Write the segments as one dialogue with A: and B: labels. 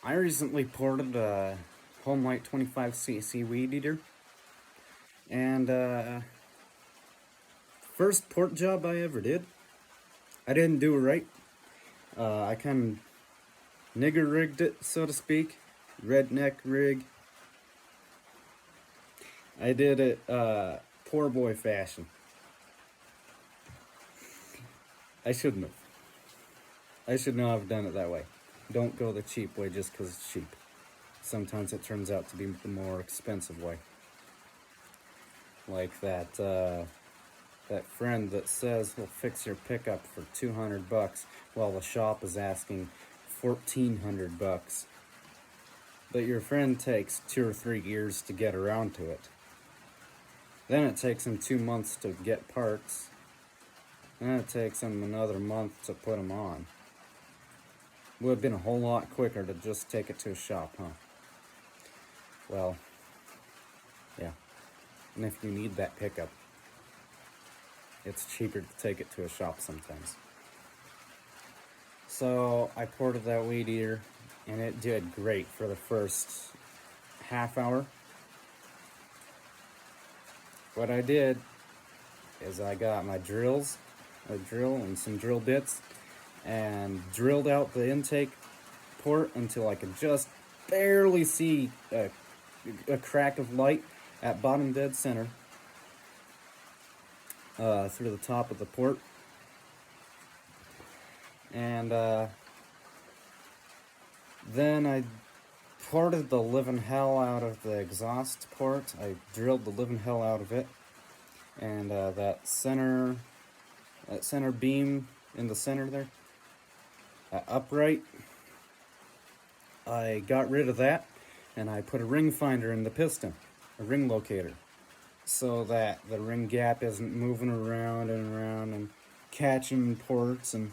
A: I recently ported a Homelight 25cc weed eater, and first port job I ever did. I didn't do it right. I kind of nigger rigged it, so to speak, redneck rig. I did it poor boy fashion. I shouldn't have. I should not have done it that way. Don't go the cheap way just because it's cheap. Sometimes it turns out to be the more expensive way. Like that friend that says he'll fix your pickup for $200 while the shop is asking $1,400. But your friend takes 2 or 3 years to get around to it. Then it takes him 2 months to get parts. Then it takes him another month to put them on. Would have been a whole lot quicker to just take it to a shop, huh? Well, yeah. And if you need that pickup, it's cheaper to take it to a shop sometimes. So I ported that weed eater, and it did great for the first half hour. What I did is I got my drill and some drill bits, and drilled out the intake port until I could just barely see a crack of light at bottom dead center through the top of the port. And then I ported the living hell out of the exhaust port. I drilled the living hell out of it, and that center beam in the center there, upright, I got rid of that, and I put a ring finder in the piston, a ring locator, so that the ring gap isn't moving around and catching ports and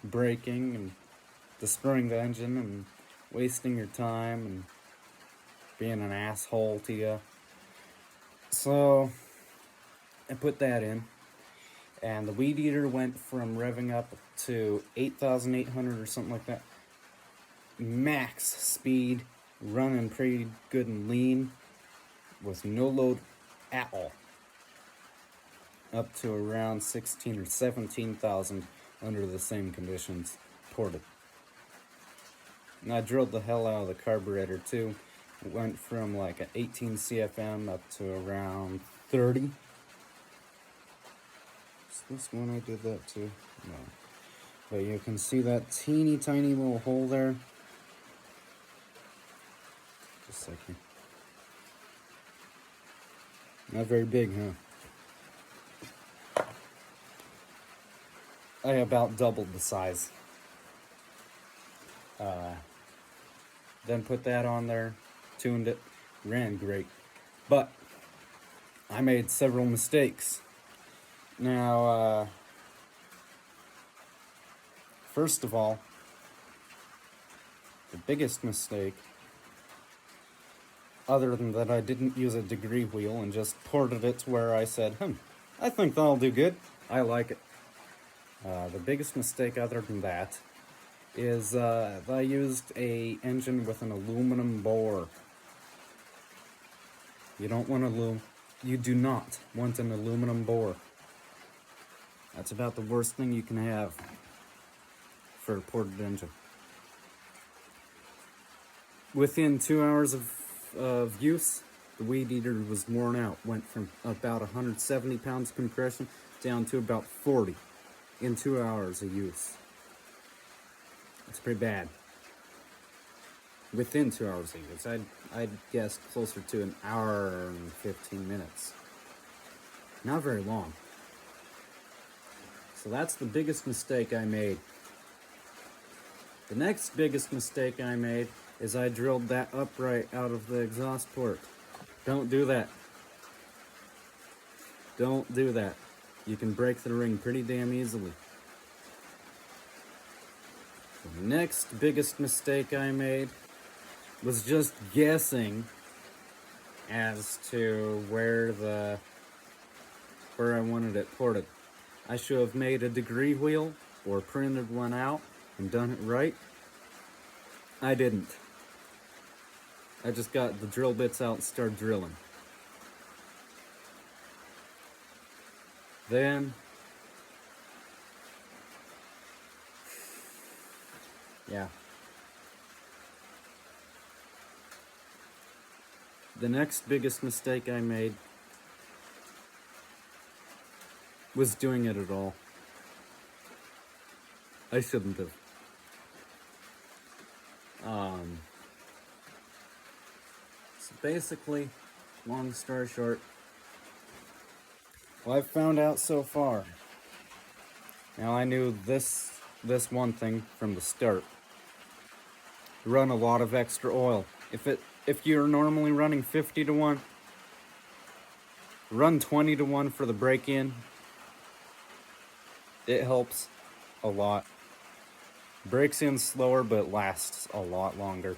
A: braking and destroying the engine and wasting your time and being an asshole to you. So I put that in, and the weed eater went from revving up to 8,800 or something like that. Max speed, running pretty good and lean with no load at all. Up to around 16 or 17,000 under the same conditions ported. And I drilled the hell out of the carburetor too. It went from like an 18 CFM up to around 30. Is this one I did that too? No. But you can see that teeny tiny little hole there. Just a second. Not very big, huh? I about doubled the size. Then put that on there, tuned it, ran great. But I made several mistakes. Now, first of all, the biggest mistake, other than that I didn't use a degree wheel and just ported it to where I said, I think that'll do good. I like it. The biggest mistake other than that is I used a engine with an aluminum bore. You do not want an aluminum bore. That's about the worst thing you can have for a ported engine. Within 2 hours of use, the weed eater was worn out. Went from about 170 pounds compression down to about 40 in 2 hours of use. It's pretty bad. Within 2 hours of use, I'd guess closer to an hour and 15 minutes. Not very long. So that's the biggest mistake I made. The next biggest mistake I made is I drilled that upright out of the exhaust port. Don't do that. Don't do that. You can break the ring pretty damn easily. The next biggest mistake I made was just guessing as to where I wanted it ported. I should have made a degree wheel or printed one out and done it right. I didn't. I just got the drill bits out and started drilling. Then, yeah. The next biggest mistake I made was doing it at all. I shouldn't have. So basically, long story short, what I've found out so far. Now I knew this one thing from the start. Run a lot of extra oil. If you're normally running 50 to 1, run 20 to 1 for the break-in. It helps a lot. Breaks in slower, but lasts a lot longer.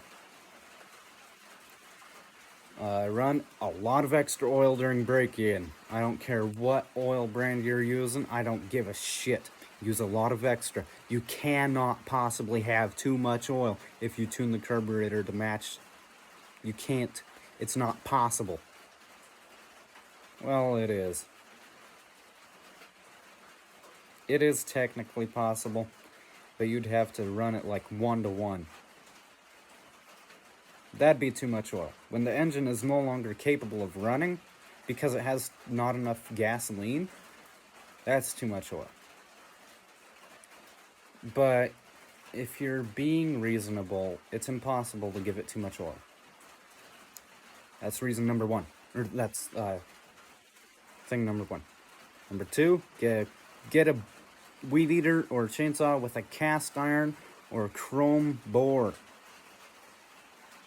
A: Run a lot of extra oil during break-in. I don't care what oil brand you're using. I don't give a shit. Use a lot of extra. You cannot possibly have too much oil if you tune the carburetor to match. You can't. It's not possible. Well, it is. It is technically possible, but you'd have to run it like 1 to 1. That'd be too much oil. When the engine is no longer capable of running because it has not enough gasoline, that's too much oil. But if you're being reasonable, it's impossible to give it too much oil. That's reason number 1. Or that's thing number 1. Number 2, get a weed eater or chainsaw with a cast iron or chrome bore.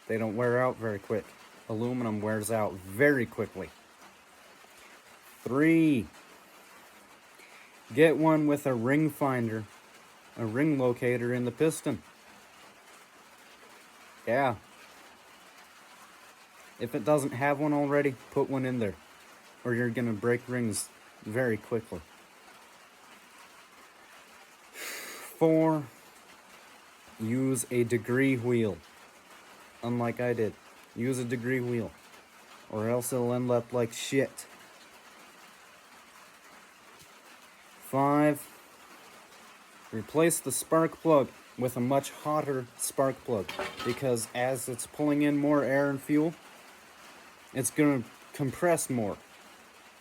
A: They don't wear out very quick. Aluminum wears out very quickly. 3, get one with a ring finder, a ring locator in the piston. Yeah. If it doesn't have one already, put one in there, or you're gonna break rings very quickly. 4, use a degree wheel. Unlike I did. Use a degree wheel, or else it'll end up like shit. 5, replace the spark plug with a much hotter spark plug, because as it's pulling in more air and fuel, it's going to compress more.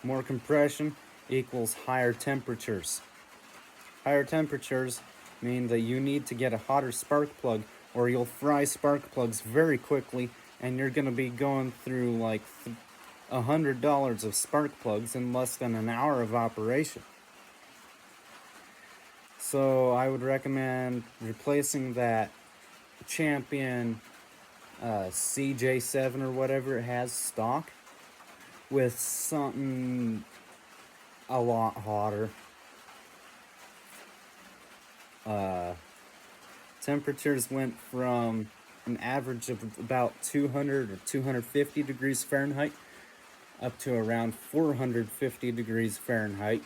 A: More compression equals higher temperatures. Higher temperatures mean that you need to get a hotter spark plug, or you'll fry spark plugs very quickly, and you're going to be going through like $100 of spark plugs in less than an hour of operation. So I would recommend replacing that Champion CJ7 or whatever it has stock with something a lot hotter. Temperatures went from an average of about 200 or 250 degrees Fahrenheit up to around 450 degrees Fahrenheit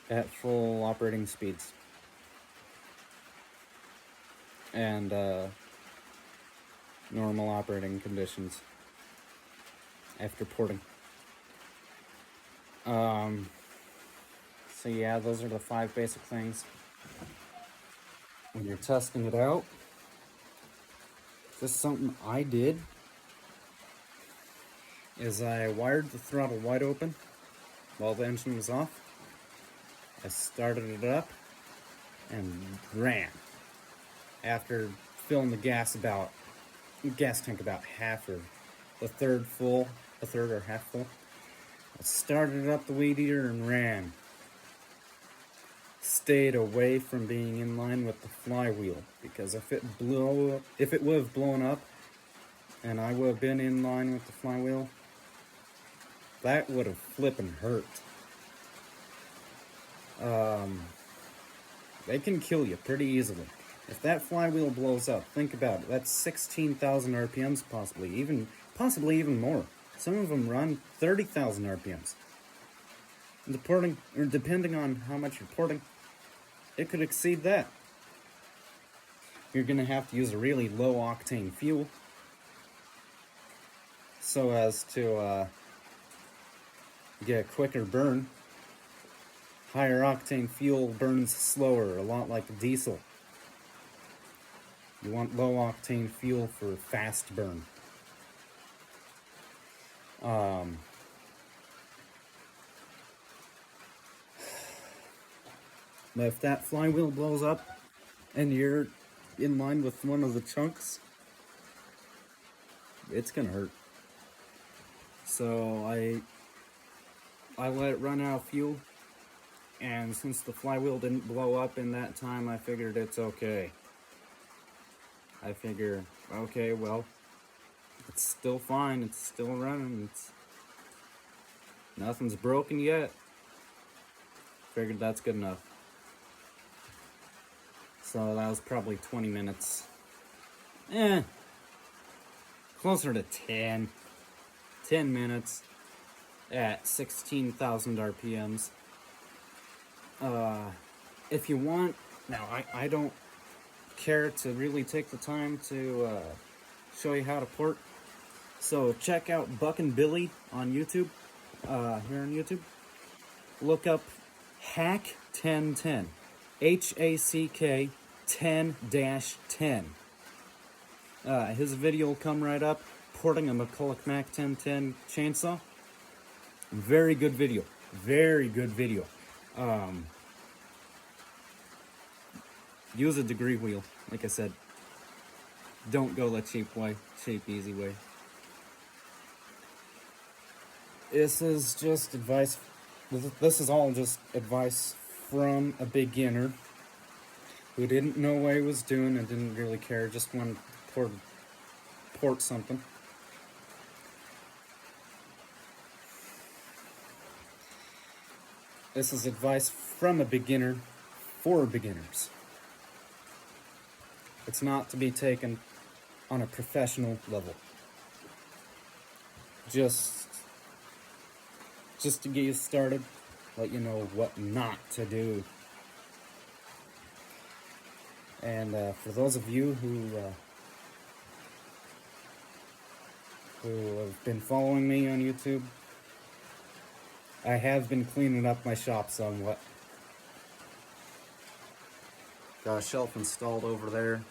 A: at full operating speeds and normal operating conditions after porting. So yeah, those are the 5 basic things when you're testing it out. Just something I did is I wired the throttle wide open while the engine was off. I started it up and ran after filling the gas tank about half or a third or half full. I started up the weed eater and ran. Stayed away from being in line with the flywheel, because if it would have blown up and I would have been in line with the flywheel, that would have flippin' hurt. They can kill you pretty easily. If that flywheel blows up, think about it. That's 16,000 RPMs possibly even more. Some of them run 30,000 RPMs. Depending on how much you're porting, it could exceed that. you're going to have to use a really low octane fuel so as to get a quicker burn. Higher octane fuel burns slower, a lot like diesel. You want low octane fuel for fast burn. But if that flywheel blows up and you're in line with one of the chunks, it's gonna hurt. So I let it run out of fuel, and since the flywheel didn't blow up in that time, I figured it's okay. I figure, okay, well, it's still fine, it's still running, nothing's broken yet. Figured that's good enough. So that was probably 20 minutes. Closer to 10. 10 minutes at 16,000 RPMs. If you want, now I don't care to really take the time to show you how to port. So check out Buck and Billy on YouTube, here on YouTube. Look up Hack 1010, HACK 10-10. His video will come right up, porting a McCulloch Mac 1010 chainsaw. Very good video, very good video. Use a degree wheel, like I said. Don't go the cheap way, cheap, easy way. This is just advice. This is all just advice from a beginner who didn't know what he was doing and didn't really care, just wanted to port something. This is advice from a beginner for beginners. It's not to be taken on a professional level. Just to get you started, let you know what not to do. And for those of you who have been following me on YouTube, I have been cleaning up my shop somewhat. Got a shelf installed over there.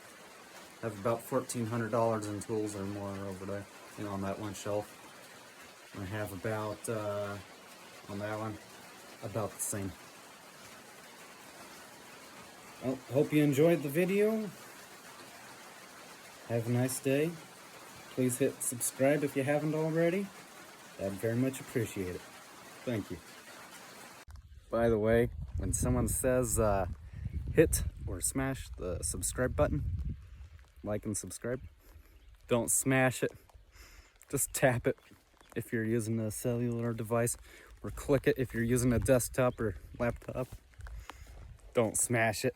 A: I have about $1,400 in tools or more over there, on that one shelf. I have about, on that one, about the same. Well, hope you enjoyed the video. Have a nice day. Please hit subscribe if you haven't already. I'd very much appreciate it. Thank you. By the way, when someone says hit or smash the subscribe button, like and subscribe, don't smash it. Just tap it if you're using a cellular device, or click it if you're using a desktop or laptop. Don't smash it.